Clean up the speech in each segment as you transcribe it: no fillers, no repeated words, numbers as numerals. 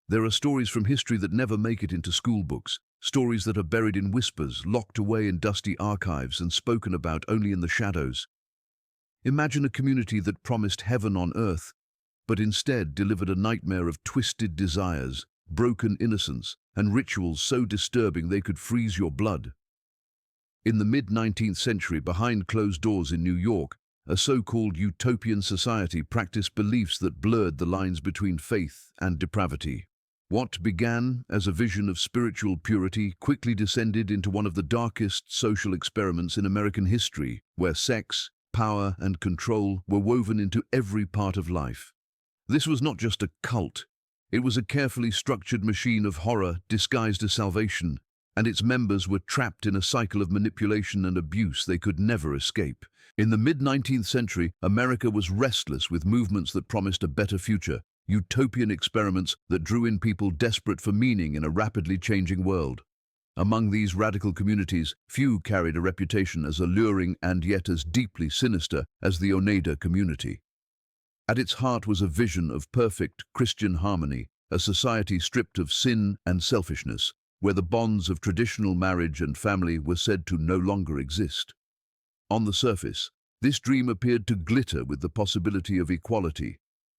There are stories from history that never make it into school books, stories that are buried in whispers, locked away in dusty archives and spoken about only in the shadows. Imagine a community that promised heaven on earth, but instead delivered a nightmare of twisted desires, broken innocence, and rituals so disturbing they could freeze your blood. In the mid-19th century, behind closed doors in New York, a so-called utopian society practiced beliefs that blurred the lines between faith and depravity. What began as a vision of spiritual purity quickly descended into one of the darkest social experiments in American history, where sex, power, and control were woven into every part of life. This was not just a cult. It was a carefully structured machine of horror disguised as salvation, and its members were trapped in a cycle of manipulation and abuse they could never escape. In the mid-19th century, America was restless with movements that promised a better future, utopian experiments that drew in people desperate for meaning in a rapidly changing world. Among these radical communities, few carried a reputation as alluring and yet as deeply sinister as the Oneida Community. At its heart was a vision of perfect Christian harmony, a society stripped of sin and selfishness, where the bonds of traditional marriage and family were said to no longer exist. On the surface, this dream appeared to glitter with the possibility of equality,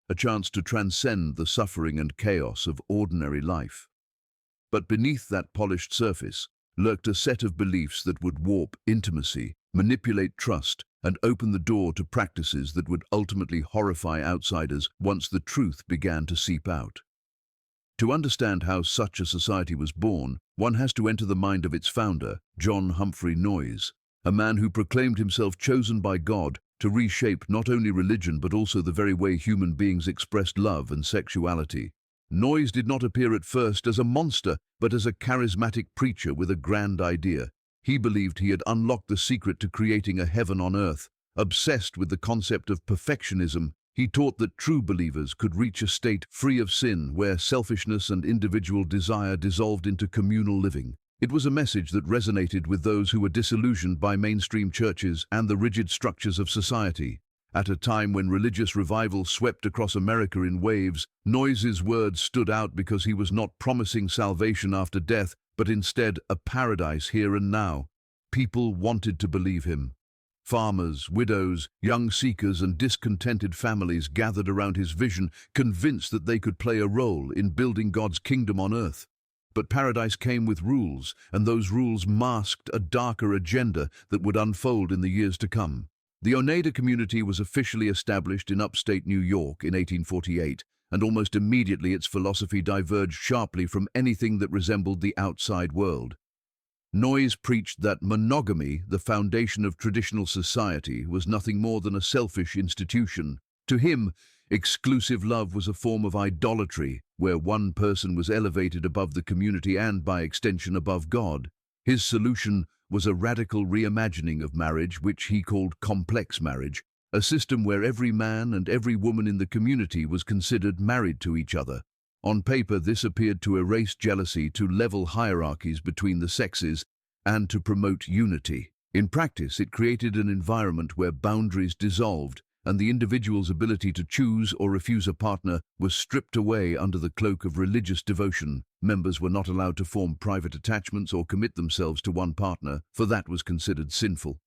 a chance to transcend the suffering and chaos of ordinary life. But beneath that polished surface lurked a set of beliefs that would warp intimacy, manipulate trust, and open the door to practices that would ultimately horrify outsiders once the truth began to seep out. To understand how such a society was born, one has to enter the mind of its founder, John Humphrey Noyes, a man who proclaimed himself chosen by God to reshape not only religion but also the very way human beings expressed love and sexuality. Noyes did not appear at first as a monster, but as a charismatic preacher with a grand idea. He believed he had unlocked the secret to creating a heaven on earth. Obsessed with the concept of perfectionism, he taught that true believers could reach a state free of sin, where selfishness and individual desire dissolved into communal living. It was a message that resonated with those who were disillusioned by mainstream churches and the rigid structures of society. At a time when religious revival swept across America in waves, Noyes' words stood out because he was not promising salvation after death, but instead a paradise here and now. People wanted to believe him. Farmers, widows, young seekers, and discontented families gathered around his vision, convinced that they could play a role in building God's kingdom on earth. But paradise came with rules, and those rules masked a darker agenda that would unfold in the years to come. The Oneida Community was officially established in upstate New York in 1848, and almost immediately its philosophy diverged sharply from anything that resembled the outside world. Noyes preached that monogamy, the foundation of traditional society, was nothing more than a selfish institution. To him, exclusive love was a form of idolatry, where one person was elevated above the community and, by extension, above God. His solution was a radical reimagining of marriage, which he called complex marriage, a system where every man and every woman in the community was considered married to each other. On paper, this appeared to erase jealousy, to level hierarchies between the sexes, and to promote unity. In practice, it created an environment where boundaries dissolved, and the individual's ability to choose or refuse a partner was stripped away under the cloak of religious devotion. Members were not allowed to form private attachments or commit themselves to one partner, for that was considered sinful.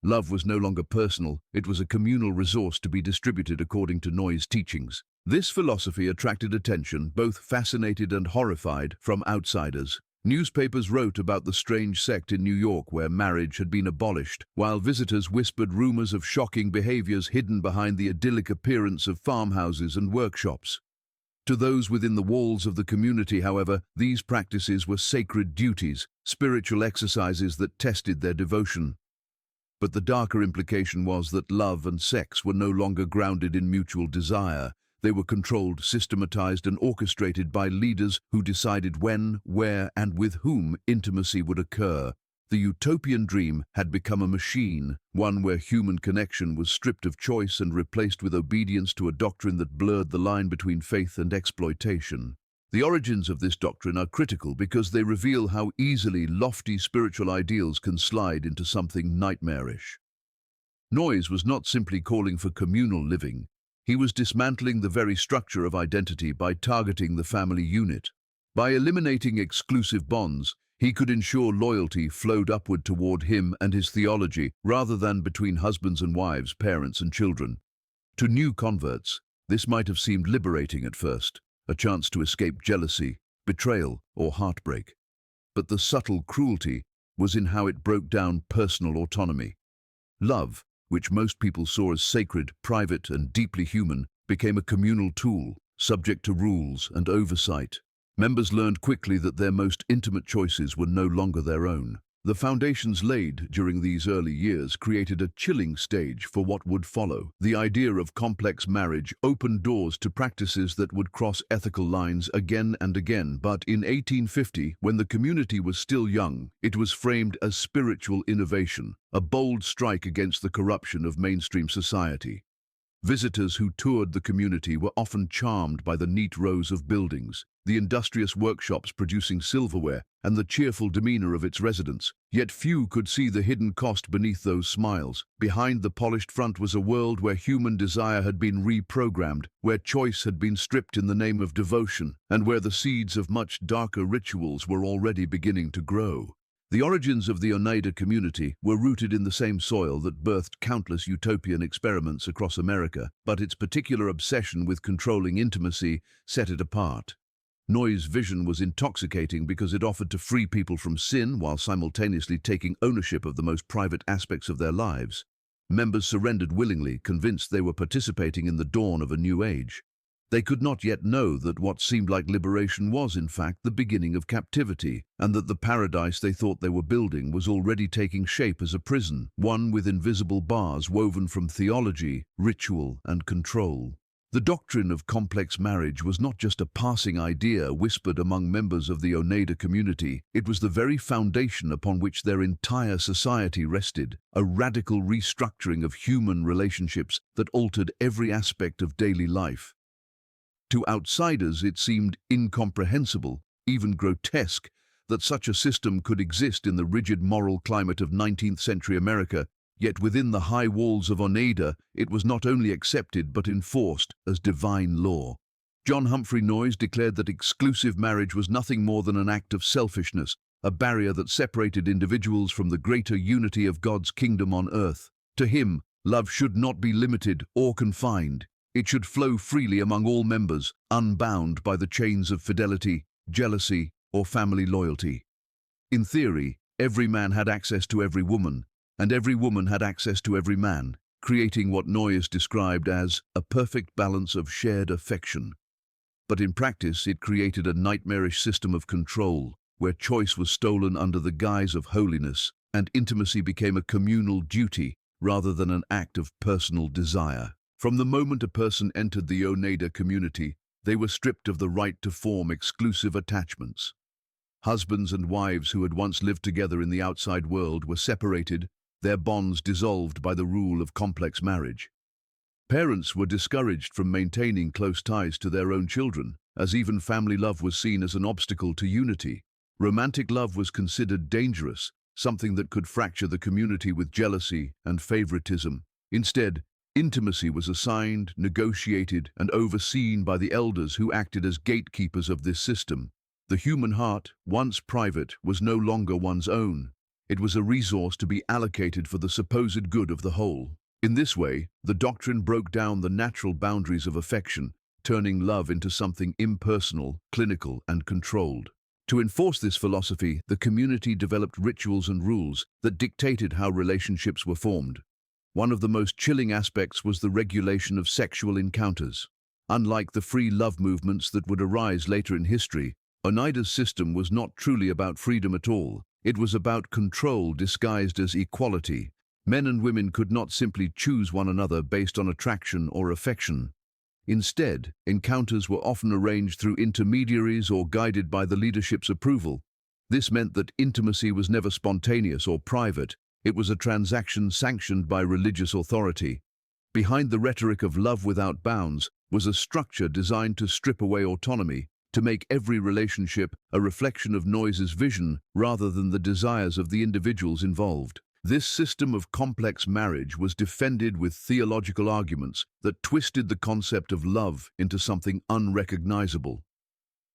Love was no longer personal, it was a communal resource to be distributed according to Noyes' teachings. This philosophy attracted attention, both fascinated and horrified, from outsiders. Newspapers wrote about the strange sect in New York where marriage had been abolished, while visitors whispered rumors of shocking behaviors hidden behind the idyllic appearance of farmhouses and workshops. To those within the walls of the community, however, these practices were sacred duties, spiritual exercises that tested their devotion. But the darker implication was that love and sex were no longer grounded in mutual desire. They were controlled, systematized, and orchestrated by leaders who decided when, where, and with whom intimacy would occur. The utopian dream had become a machine, one where human connection was stripped of choice and replaced with obedience to a doctrine that blurred the line between faith and exploitation. The origins of this doctrine are critical because they reveal how easily lofty spiritual ideals can slide into something nightmarish. Noyes was not simply calling for communal living. He was dismantling the very structure of identity by targeting the family unit. By eliminating exclusive bonds, he could ensure loyalty flowed upward toward him and his theology rather than between husbands and wives, parents and children. To new converts, this might have seemed liberating at first, a chance to escape jealousy, betrayal, or heartbreak. But the subtle cruelty was in how it broke down personal autonomy. Love, which most people saw as sacred, private, and deeply human, became a communal tool, subject to rules and oversight. Members learned quickly that their most intimate choices were no longer their own. The foundations laid during these early years created a chilling stage for what would follow. The idea of complex marriage opened doors to practices that would cross ethical lines again and again, but in 1850, when the community was still young, it was framed as spiritual innovation, a bold strike against the corruption of mainstream society. Visitors who toured the community were often charmed by the neat rows of buildings, the industrious workshops producing silverware, and the cheerful demeanor of its residents. Yet few could see the hidden cost beneath those smiles. Behind the polished front was a world where human desire had been reprogrammed, where choice had been stripped in the name of devotion, and where the seeds of much darker rituals were already beginning to grow. The origins of the Oneida community were rooted in the same soil that birthed countless utopian experiments across America, but its particular obsession with controlling intimacy set it apart. Noyes' vision was intoxicating because it offered to free people from sin while simultaneously taking ownership of the most private aspects of their lives. Members surrendered willingly, convinced they were participating in the dawn of a new age. They could not yet know that what seemed like liberation was, in fact, the beginning of captivity, and that the paradise they thought they were building was already taking shape as a prison, one with invisible bars woven from theology, ritual, and control. The doctrine of complex marriage was not just a passing idea whispered among members of the Oneida community, it was the very foundation upon which their entire society rested, a radical restructuring of human relationships that altered every aspect of daily life. To outsiders, it seemed incomprehensible, even grotesque, that such a system could exist in the rigid moral climate of 19th century America, yet within the high walls of Oneida, it was not only accepted but enforced as divine law. John Humphrey Noyes declared that exclusive marriage was nothing more than an act of selfishness, a barrier that separated individuals from the greater unity of God's kingdom on earth. To him, love should not be limited or confined. It should flow freely among all members, unbound by the chains of fidelity, jealousy, or family loyalty. In theory, every man had access to every woman, and every woman had access to every man, creating what Noyes described as a perfect balance of shared affection. But in practice, it created a nightmarish system of control, where choice was stolen under the guise of holiness, and intimacy became a communal duty rather than an act of personal desire. From the moment a person entered the Oneida community, they were stripped of the right to form exclusive attachments. Husbands and wives who had once lived together in the outside world were separated, their bonds dissolved by the rule of complex marriage. Parents were discouraged from maintaining close ties to their own children, as even family love was seen as an obstacle to unity. Romantic love was considered dangerous, something that could fracture the community with jealousy and favoritism. Instead, intimacy was assigned, negotiated, and overseen by the elders who acted as gatekeepers of this system. The human heart, once private, was no longer one's own. It was a resource to be allocated for the supposed good of the whole. In this way, the doctrine broke down the natural boundaries of affection, turning love into something impersonal, clinical, and controlled. To enforce this philosophy, the community developed rituals and rules that dictated how relationships were formed. One of the most chilling aspects was the regulation of sexual encounters. Unlike the free love movements that would arise later in history, Oneida's system was not truly about freedom at all. It was about control disguised as equality. Men and women could not simply choose one another based on attraction or affection. Instead, encounters were often arranged through intermediaries or guided by the leadership's approval. This meant that intimacy was never spontaneous or private. It was a transaction sanctioned by religious authority. Behind the rhetoric of love without bounds was a structure designed to strip away autonomy, to make every relationship a reflection of Noyes' vision rather than the desires of the individuals involved. This system of complex marriage was defended with theological arguments that twisted the concept of love into something unrecognizable.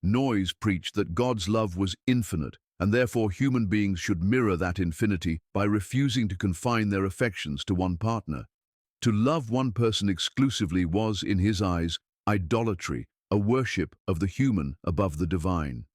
Noyes preached that God's love was infinite, and therefore human beings should mirror that infinity by refusing to confine their affections to one partner. To love one person exclusively was, in his eyes, idolatry, a worship of the human above the divine.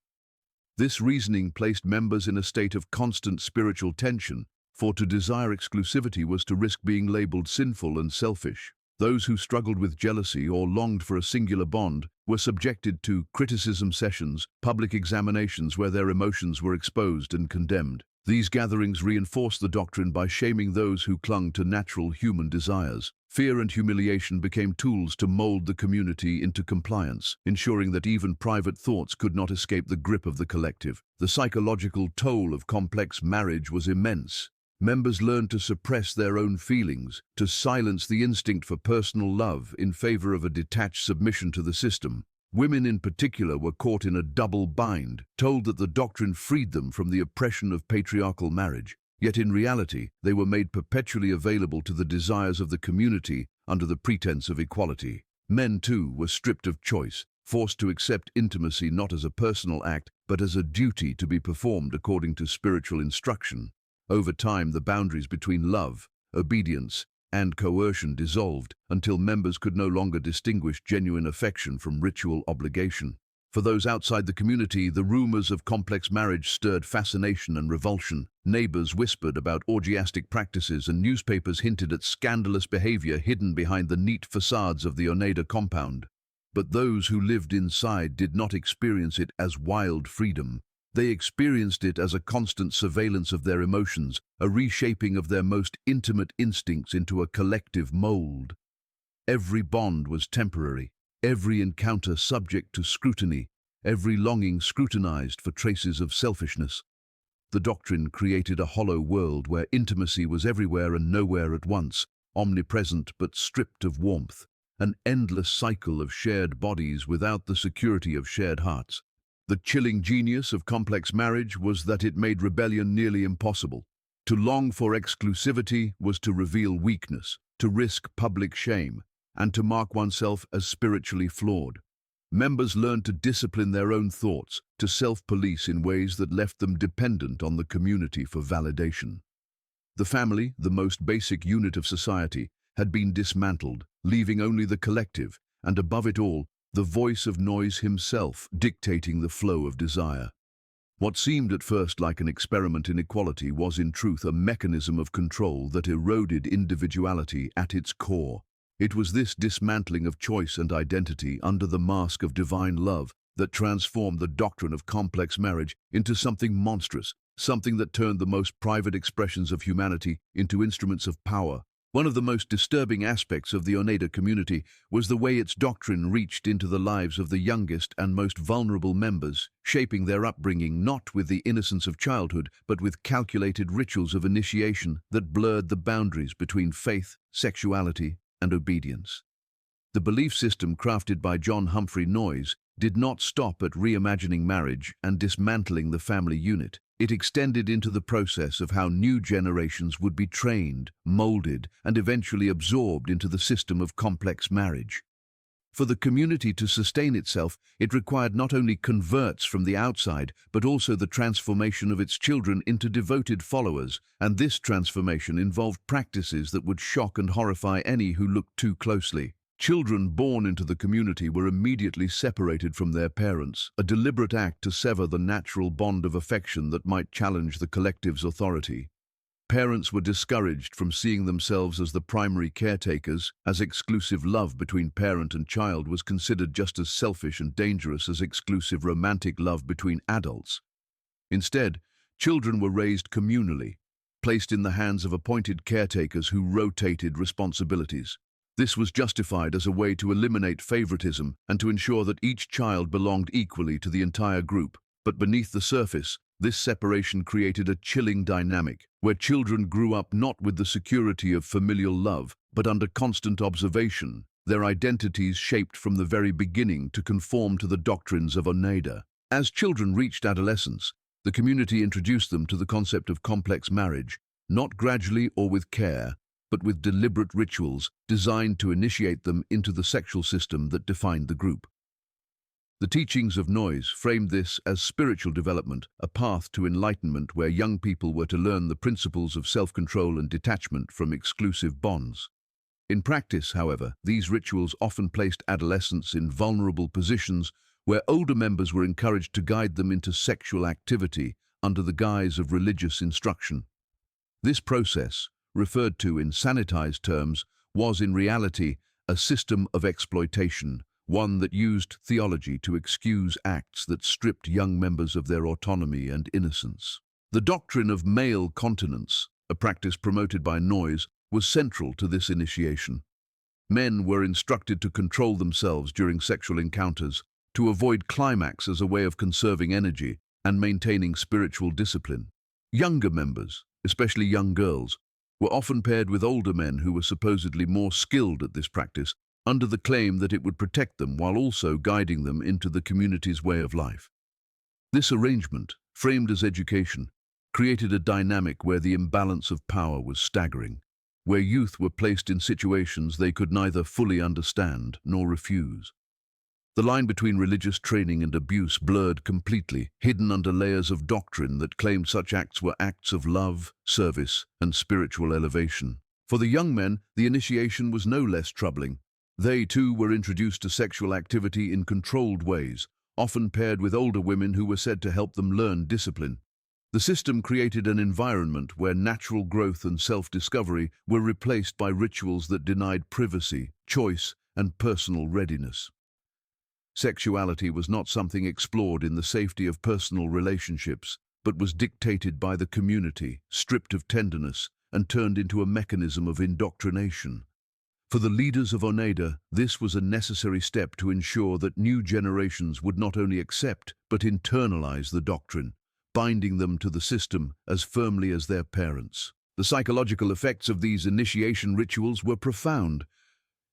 This reasoning placed members in a state of constant spiritual tension, for to desire exclusivity was to risk being labeled sinful and selfish. Those who struggled with jealousy or longed for a singular bond were subjected to criticism sessions, public examinations where their emotions were exposed and condemned. These gatherings reinforced the doctrine by shaming those who clung to natural human desires. Fear and humiliation became tools to mold the community into compliance, ensuring that even private thoughts could not escape the grip of the collective. The psychological toll of complex marriage was immense. Members learned to suppress their own feelings, to silence the instinct for personal love in favor of a detached submission to the system. Women in particular were caught in a double bind, told that the doctrine freed them from the oppression of patriarchal marriage. Yet in reality, they were made perpetually available to the desires of the community under the pretense of equality. Men, too, were stripped of choice, forced to accept intimacy not as a personal act, but as a duty to be performed according to spiritual instruction. Over time, the boundaries between love, obedience, and coercion dissolved until members could no longer distinguish genuine affection from ritual obligation. For those outside the community, the rumors of complex marriage stirred fascination and revulsion. Neighbors whispered about orgiastic practices and newspapers hinted at scandalous behavior hidden behind the neat facades of the Oneida compound. But those who lived inside did not experience it as wild freedom. They experienced it as a constant surveillance of their emotions, a reshaping of their most intimate instincts into a collective mold. Every bond was temporary, every encounter subject to scrutiny, every longing scrutinized for traces of selfishness. The doctrine created a hollow world where intimacy was everywhere and nowhere at once, omnipresent but stripped of warmth, an endless cycle of shared bodies without the security of shared hearts. The chilling genius of complex marriage was that it made rebellion nearly impossible. To long for exclusivity was to reveal weakness, to risk public shame, and to mark oneself as spiritually flawed. Members learned to discipline their own thoughts, to self-police in ways that left them dependent on the community for validation. The family, the most basic unit of society, had been dismantled, leaving only the collective, and above it all, the voice of Noyes himself dictating the flow of desire. What seemed at first like an experiment in equality was in truth a mechanism of control that eroded individuality at its core. It was this dismantling of choice and identity under the mask of divine love that transformed the doctrine of complex marriage into something monstrous, something that turned the most private expressions of humanity into instruments of power. One of the most disturbing aspects of the Oneida community was the way its doctrine reached into the lives of the youngest and most vulnerable members, shaping their upbringing not with the innocence of childhood, but with calculated rituals of initiation that blurred the boundaries between faith, sexuality, and obedience. The belief system crafted by John Humphrey Noyes did not stop at reimagining marriage and dismantling the family unit. It extended into the process of how new generations would be trained, molded, and eventually absorbed into the system of complex marriage. For the community to sustain itself, it required not only converts from the outside, but also the transformation of its children into devoted followers, and this transformation involved practices that would shock and horrify any who looked too closely. Children born into the community were immediately separated from their parents, a deliberate act to sever the natural bond of affection that might challenge the collective's authority. Parents were discouraged from seeing themselves as the primary caretakers, as exclusive love between parent and child was considered just as selfish and dangerous as exclusive romantic love between adults. Instead, children were raised communally, placed in the hands of appointed caretakers who rotated responsibilities. This was justified as a way to eliminate favoritism and to ensure that each child belonged equally to the entire group. But beneath the surface, this separation created a chilling dynamic, where children grew up not with the security of familial love, but under constant observation, their identities shaped from the very beginning to conform to the doctrines of Oneida. As children reached adolescence, the community introduced them to the concept of complex marriage, not gradually or with care, but with deliberate rituals designed to initiate them into the sexual system that defined the group. The teachings of Noyes framed this as spiritual development, a path to enlightenment where young people were to learn the principles of self-control and detachment from exclusive bonds. In practice, however, these rituals often placed adolescents in vulnerable positions where older members were encouraged to guide them into sexual activity under the guise of religious instruction. This process, referred to in sanitized terms, was in reality a system of exploitation, one that used theology to excuse acts that stripped young members of their autonomy and innocence. The doctrine of male continence, a practice promoted by Noyes, was central to this initiation. Men were instructed to control themselves during sexual encounters, to avoid climax as a way of conserving energy and maintaining spiritual discipline. Younger members, especially young girls, were often paired with older men who were supposedly more skilled at this practice, under the claim that it would protect them while also guiding them into the community's way of life. This arrangement, framed as education, created a dynamic where the imbalance of power was staggering, where youth were placed in situations they could neither fully understand nor refuse. The line between religious training and abuse blurred completely, hidden under layers of doctrine that claimed such acts were acts of love, service, and spiritual elevation. For the young men, the initiation was no less troubling. They, too, were introduced to sexual activity in controlled ways, often paired with older women who were said to help them learn discipline. The system created an environment where natural growth and self-discovery were replaced by rituals that denied privacy, choice, and personal readiness. Sexuality was not something explored in the safety of personal relationships, but was dictated by the community, stripped of tenderness, and turned into a mechanism of indoctrination. For the leaders of Oneida, this was a necessary step to ensure that new generations would not only accept but internalize the doctrine, binding them to the system as firmly as their parents. The psychological effects of these initiation rituals were profound.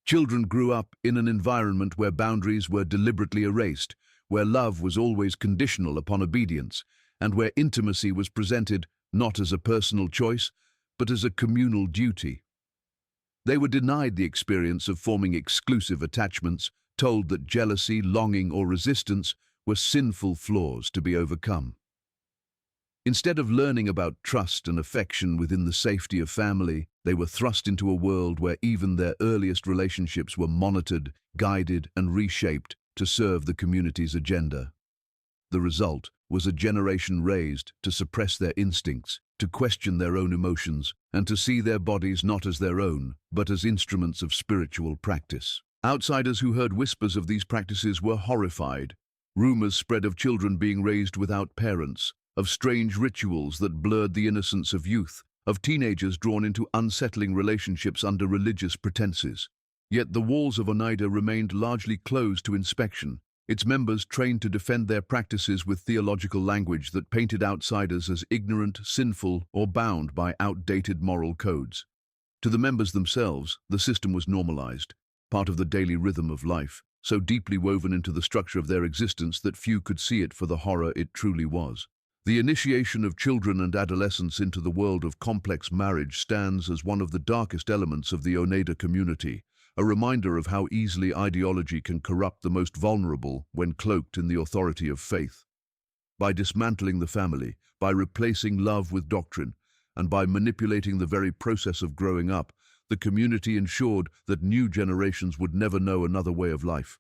Children grew up in an environment where boundaries were deliberately erased, where love was always conditional upon obedience, and where intimacy was presented not as a personal choice, but as a communal duty. They were denied the experience of forming exclusive attachments, told that jealousy, longing, or resistance were sinful flaws to be overcome. Instead of learning about trust and affection within the safety of family, they were thrust into a world where even their earliest relationships were monitored, guided, and reshaped to serve the community's agenda. The result was a generation raised to suppress their instincts, to question their own emotions, and to see their bodies not as their own, but as instruments of spiritual practice. Outsiders who heard whispers of these practices were horrified. Rumors spread of children being raised without parents, of strange rituals that blurred the innocence of youth, of teenagers drawn into unsettling relationships under religious pretenses. Yet the walls of Oneida remained largely closed to inspection, its members trained to defend their practices with theological language that painted outsiders as ignorant, sinful, or bound by outdated moral codes. To the members themselves, the system was normalized, part of the daily rhythm of life, so deeply woven into the structure of their existence that few could see it for the horror it truly was. The initiation of children and adolescents into the world of complex marriage stands as one of the darkest elements of the Oneida community, a reminder of how easily ideology can corrupt the most vulnerable when cloaked in the authority of faith. By dismantling the family, by replacing love with doctrine, and by manipulating the very process of growing up, the community ensured that new generations would never know another way of life.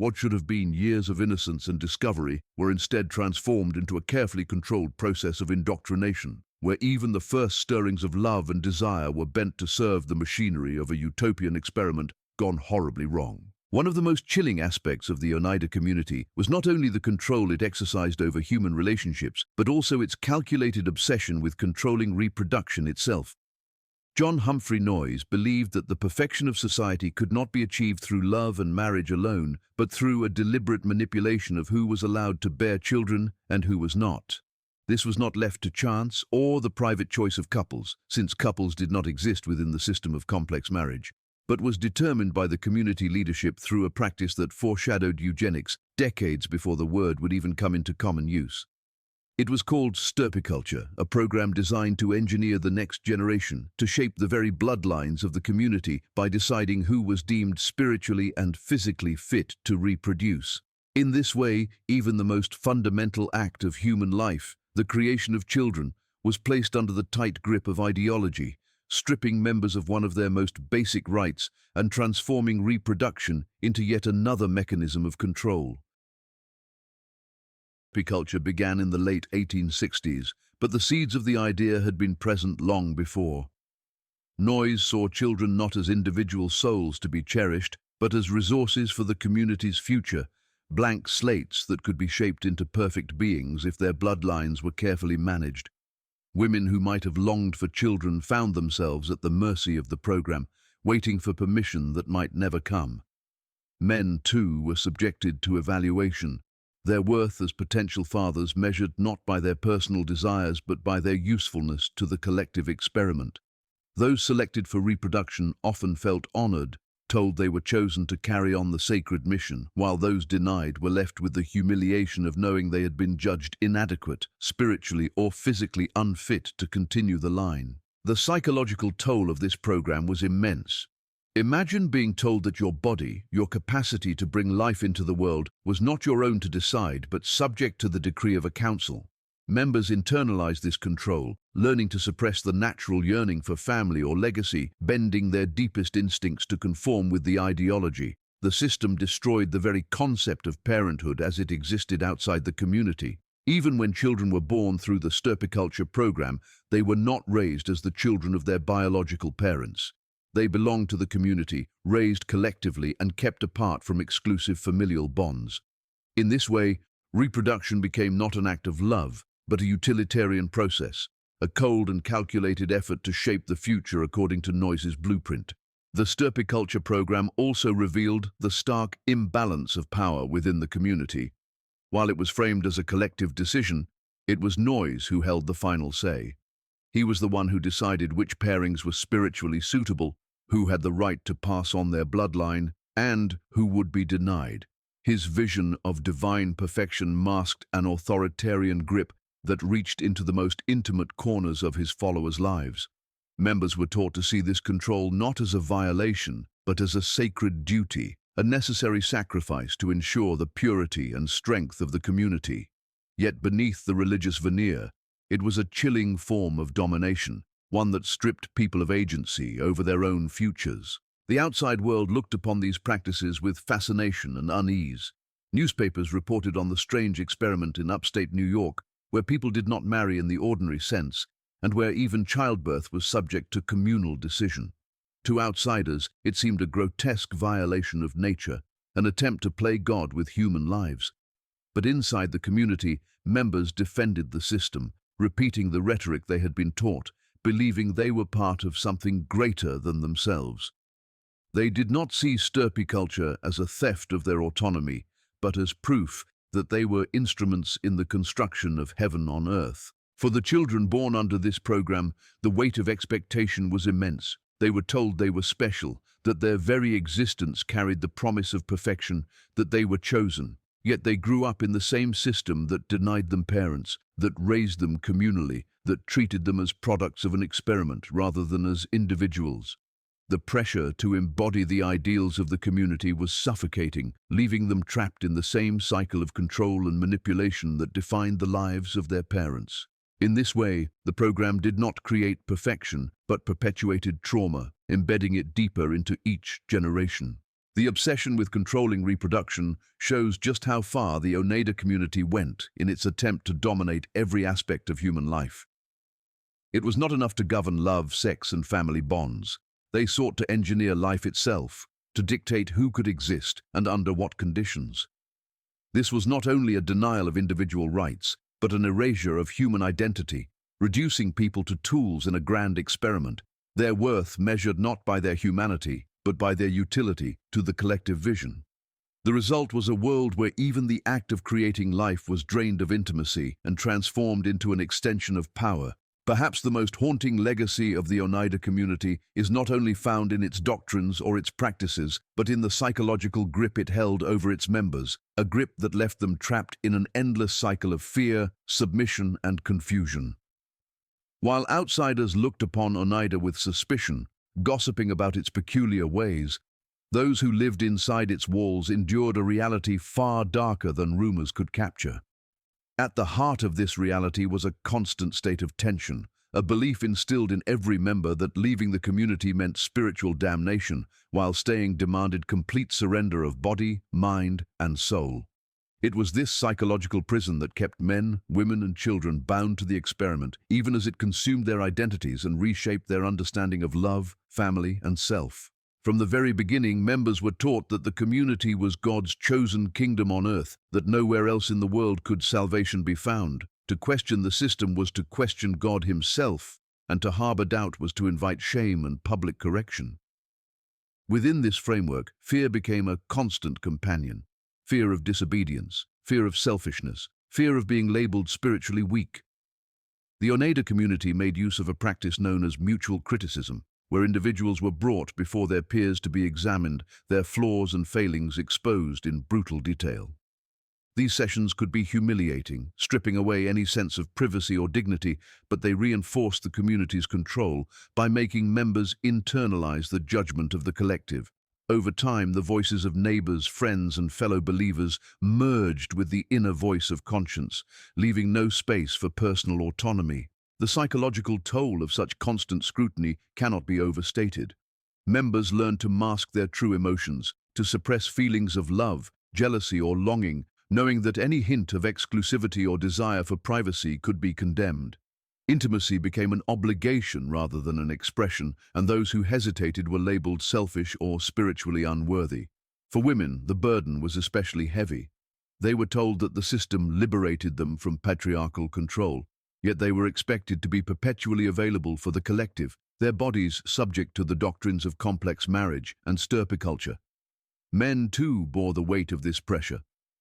What should have been years of innocence and discovery were instead transformed into a carefully controlled process of indoctrination, where even the first stirrings of love and desire were bent to serve the machinery of a utopian experiment gone horribly wrong. One of the most chilling aspects of the Oneida community was not only the control it exercised over human relationships, but also its calculated obsession with controlling reproduction itself. John Humphrey Noyes believed that the perfection of society could not be achieved through love and marriage alone, but through a deliberate manipulation of who was allowed to bear children and who was not. This was not left to chance or the private choice of couples, since couples did not exist within the system of complex marriage, but was determined by the community leadership through a practice that foreshadowed eugenics decades before the word would even come into common use. It was called stirpiculture, a program designed to engineer the next generation, to shape the very bloodlines of the community by deciding who was deemed spiritually and physically fit to reproduce. In this way, even the most fundamental act of human life, the creation of children, was placed under the tight grip of ideology, stripping members of one of their most basic rights and transforming reproduction into yet another mechanism of control. Stirpiculture began in the late 1860s, but the seeds of the idea had been present long before. Noyes saw children not as individual souls to be cherished, but as resources for the community's future, blank slates that could be shaped into perfect beings if their bloodlines were carefully managed. Women who might have longed for children found themselves at the mercy of the program, waiting for permission that might never come. Men, too, were subjected to evaluation, their worth as potential fathers measured not by their personal desires but by their usefulness to the collective experiment. Those selected for reproduction often felt honored, told they were chosen to carry on the sacred mission, while those denied were left with the humiliation of knowing they had been judged inadequate, spiritually or physically unfit to continue the line. The psychological toll of this program was immense. Imagine being told that your body, your capacity to bring life into the world, was not your own to decide, but subject to the decree of a council. Members internalized this control, learning to suppress the natural yearning for family or legacy, bending their deepest instincts to conform with the ideology. The system destroyed the very concept of parenthood as it existed outside the community. Even when children were born through the stirpiculture program, they were not raised as the children of their biological parents. They belonged to the community, raised collectively and kept apart from exclusive familial bonds. In this way, reproduction became not an act of love, but a utilitarian process, a cold and calculated effort to shape the future according to Noyes' blueprint. The stirpiculture program also revealed the stark imbalance of power within the community. While it was framed as a collective decision, it was Noyes who held the final say. He was the one who decided which pairings were spiritually suitable, who had the right to pass on their bloodline, and who would be denied. His vision of divine perfection masked an authoritarian grip that reached into the most intimate corners of his followers' lives. Members were taught to see this control not as a violation, but as a sacred duty, a necessary sacrifice to ensure the purity and strength of the community. Yet beneath the religious veneer, it was a chilling form of domination, one that stripped people of agency over their own futures. The outside world looked upon these practices with fascination and unease. Newspapers reported on the strange experiment in upstate New York, where people did not marry in the ordinary sense, and where even childbirth was subject to communal decision. To outsiders, it seemed a grotesque violation of nature, an attempt to play God with human lives. But inside the community, members defended the system, repeating the rhetoric they had been taught, believing they were part of something greater than themselves. They did not see stirpiculture as a theft of their autonomy, but as proof that they were instruments in the construction of heaven on earth. For the children born under this program, the weight of expectation was immense. They were told they were special, that their very existence carried the promise of perfection, that they were chosen. Yet they grew up in the same system that denied them parents, that raised them communally, that treated them as products of an experiment rather than as individuals. The pressure to embody the ideals of the community was suffocating, leaving them trapped in the same cycle of control and manipulation that defined the lives of their parents. In this way, the program did not create perfection, but perpetuated trauma, embedding it deeper into each generation. The obsession with controlling reproduction shows just how far the Oneida community went in its attempt to dominate every aspect of human life. It was not enough to govern love, sex, and family bonds. They sought to engineer life itself, to dictate who could exist and under what conditions. This was not only a denial of individual rights, but an erasure of human identity, reducing people to tools in a grand experiment, their worth measured not by their humanity, but by their utility to the collective vision. The result was a world where even the act of creating life was drained of intimacy and transformed into an extension of power, Perhaps the most haunting legacy of the Oneida community is not only found in its doctrines or its practices, but in the psychological grip it held over its members, a grip that left them trapped in an endless cycle of fear, submission, and confusion. While outsiders looked upon Oneida with suspicion, gossiping about its peculiar ways, those who lived inside its walls endured a reality far darker than rumors could capture. At the heart of this reality was a constant state of tension, a belief instilled in every member that leaving the community meant spiritual damnation, while staying demanded complete surrender of body, mind, and soul. It was this psychological prison that kept men, women, and children bound to the experiment, even as it consumed their identities and reshaped their understanding of love, family, and self. From the very beginning, members were taught that the community was God's chosen kingdom on earth, that nowhere else in the world could salvation be found. To question the system was to question God himself, and to harbor doubt was to invite shame and public correction. Within this framework, fear became a constant companion. Fear of disobedience, fear of selfishness, fear of being labeled spiritually weak. The Oneida community made use of a practice known as mutual criticism, where individuals were brought before their peers to be examined, their flaws and failings exposed in brutal detail. These sessions could be humiliating, stripping away any sense of privacy or dignity, but they reinforced the community's control by making members internalize the judgment of the collective. Over time, the voices of neighbors, friends, and fellow believers merged with the inner voice of conscience, leaving no space for personal autonomy. The psychological toll of such constant scrutiny cannot be overstated. Members learned to mask their true emotions, to suppress feelings of love, jealousy, or longing, knowing that any hint of exclusivity or desire for privacy could be condemned. Intimacy became an obligation rather than an expression, and those who hesitated were labeled selfish or spiritually unworthy. For women, the burden was especially heavy. They were told that the system liberated them from patriarchal control, yet they were expected to be perpetually available for the collective, their bodies subject to the doctrines of complex marriage and stirpiculture. Men, too, bore the weight of this pressure,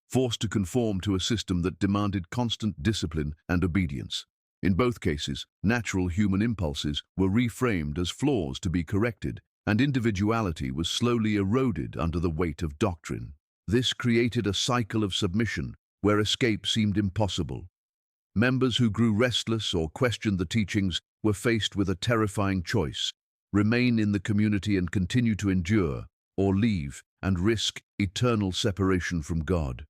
forced to conform to a system that demanded constant discipline and obedience. In both cases, natural human impulses were reframed as flaws to be corrected, and individuality was slowly eroded under the weight of doctrine. This created a cycle of submission, where escape seemed impossible. Members who grew restless or questioned the teachings were faced with a terrifying choice: remain in the community and continue to endure, or leave and risk eternal separation from God.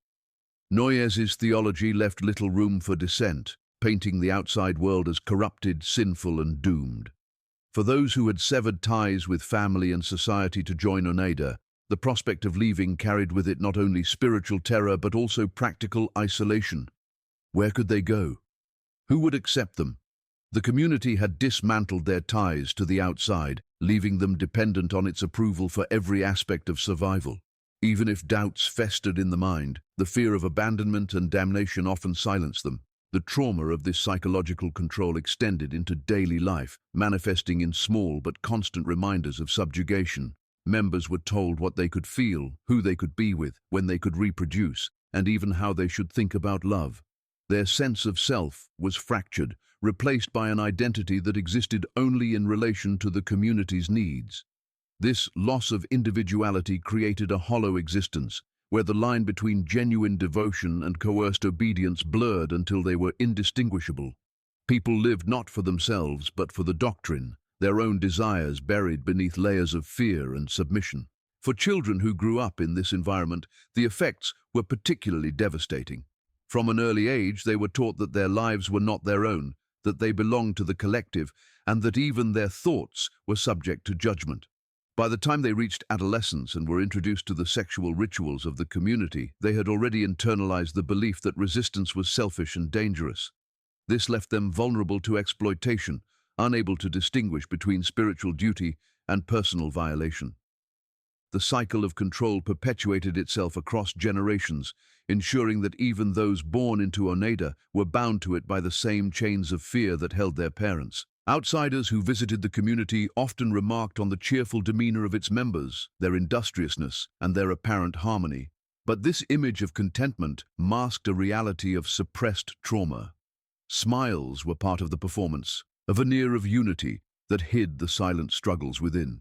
Noyes's theology left little room for dissent, painting the outside world as corrupted, sinful, and doomed. For those who had severed ties with family and society to join Oneida, the prospect of leaving carried with it not only spiritual terror but also practical isolation. Where could they go? Who would accept them? The community had dismantled their ties to the outside, leaving them dependent on its approval for every aspect of survival. Even if doubts festered in the mind, the fear of abandonment and damnation often silenced them. The trauma of this psychological control extended into daily life, manifesting in small but constant reminders of subjugation. Members were told what they could feel, who they could be with, when they could reproduce, and even how they should think about love. Their sense of self was fractured, replaced by an identity that existed only in relation to the community's needs. This loss of individuality created a hollow existence, where the line between genuine devotion and coerced obedience blurred until they were indistinguishable. People lived not for themselves, but for the doctrine, their own desires buried beneath layers of fear and submission. For children who grew up in this environment, the effects were particularly devastating. From an early age, they were taught that their lives were not their own, that they belonged to the collective, and that even their thoughts were subject to judgment. By the time they reached adolescence and were introduced to the sexual rituals of the community, they had already internalized the belief that resistance was selfish and dangerous. This left them vulnerable to exploitation, unable to distinguish between spiritual duty and personal violation. The cycle of control perpetuated itself across generations, ensuring that even those born into Oneida were bound to it by the same chains of fear that held their parents. Outsiders who visited the community often remarked on the cheerful demeanor of its members, their industriousness, and their apparent harmony. But this image of contentment masked a reality of suppressed trauma. Smiles were part of the performance, a veneer of unity that hid the silent struggles within.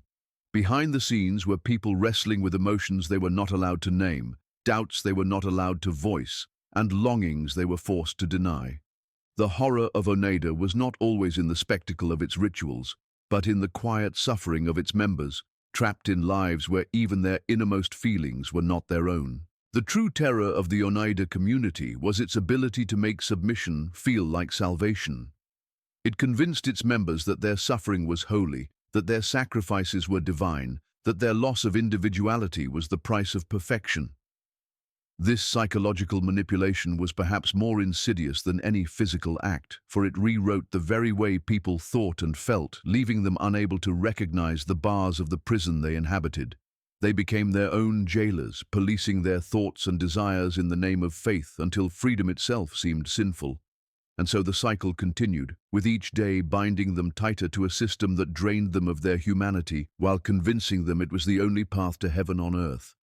Behind the scenes were people wrestling with emotions they were not allowed to name, doubts they were not allowed to voice, and longings they were forced to deny. The horror of Oneida was not always in the spectacle of its rituals, but in the quiet suffering of its members, trapped in lives where even their innermost feelings were not their own. The true terror of the Oneida community was its ability to make submission feel like salvation. It convinced its members that their suffering was holy, that their sacrifices were divine, that their loss of individuality was the price of perfection. This psychological manipulation was perhaps more insidious than any physical act, for it rewrote the very way people thought and felt, leaving them unable to recognize the bars of the prison they inhabited. They became their own jailers, policing their thoughts and desires in the name of faith until freedom itself seemed sinful. And so the cycle continued, with each day binding them tighter to a system that drained them of their humanity while convincing them it was the only path to heaven on earth.